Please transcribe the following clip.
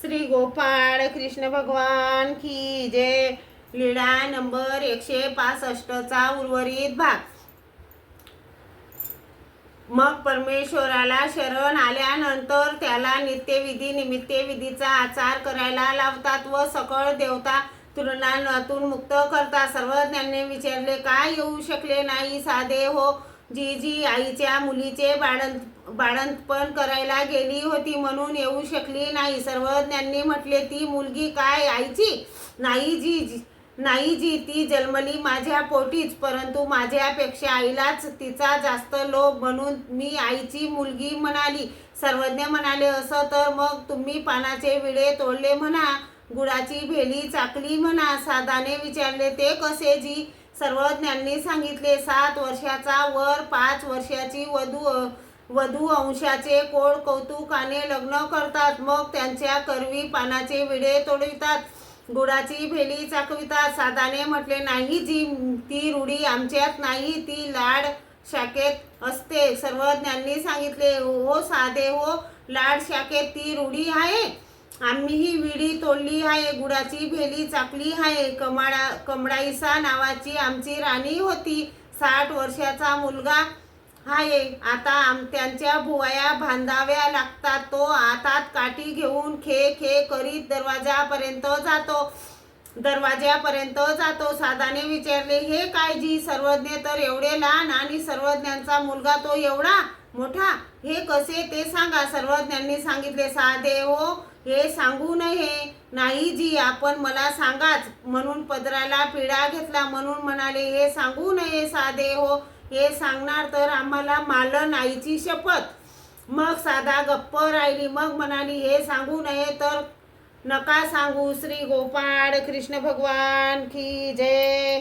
श्री गोपाळ कृष्ण भगवान की जय. लीळा नंबर 165चा उर्वरित भाग. मग परमेश्वराला शरण आल्यानंतर त्याला नित्यविधी निमित्तविधीचा आचार करायला लावतात व सकळ देवता तुलनातून मुक्त करतात. सर्वज्ञांनी विचारले, काय येऊ शकले नाही साधे हो? जी आईच्या मुलीचे बाळंतपण करायला गेली होती म्हणून येऊ शकली नाही. सर्वज्ञांनी म्हटले, ती मुलगी काय आईची नाही जी ती जन्मली माझ्या पोटीच, परंतु माझ्यापेक्षा आईलाच तिचा जास्त लोभ म्हणून मी आईची मुलगी म्हणाली. सर्वज्ञ म्हणाले, असं तर मग तुम्ही पानाचे विडे तोडले म्हणा, गुळाची भेली चाकली म्हणा. साधाने विचारले, ते कसे जी? सर्वज्ञांनी सांगितले, 7 वर्षाचा वर 5 वर्षाची वधू अंशाचे कोळ कौतुकाने लग्न करतात, मग त्यांच्या करवी पानाचे विडे तोडवितात, गुळाची भेली चाकवितात. साधाने म्हटले, नाही जी, ती रूढी आमच्यात नाही, ती लाड शाखेत असते. सर्वज्ञांनी सांगितले, हो साधे हो, लाड शाखेत ती रूढी आहे. आम्हीही विडी तोडली आहे, गुळाची भेली चाकली आहे. कमळाईसा नावाची आमची राणी होती, 60 वर्षाचा मुलगा आहे. आता त्यांच्या भुवया बांधाव्या लागतात. तो हातात काठी घेऊन खे करीत दरवाज्यापर्यंत जातो. साधाने विचारले, हे काय जी? सर्वज्ञ तर एवढे लहान आणि सर्वज्ञांचा मुलगा तो एवढा मोठा, हे कसे ते सांगा. सर्वज्ञांनी सांगितले, साधे हो, हे सांगू नये. नाही जी, आपण मला सांगाच. म्हणून पदराला पिढा घेतला. म्हणून म्हणाले, हे सांगू नये साधे हो, हे सांगणार तर आम्हाला मालन आईची शपथ. मग साधा गप्प राहिली. मग म्हणाली, हे सांगू नये तर नका सांगू. श्री गोपाळ कृष्ण भगवान की जय.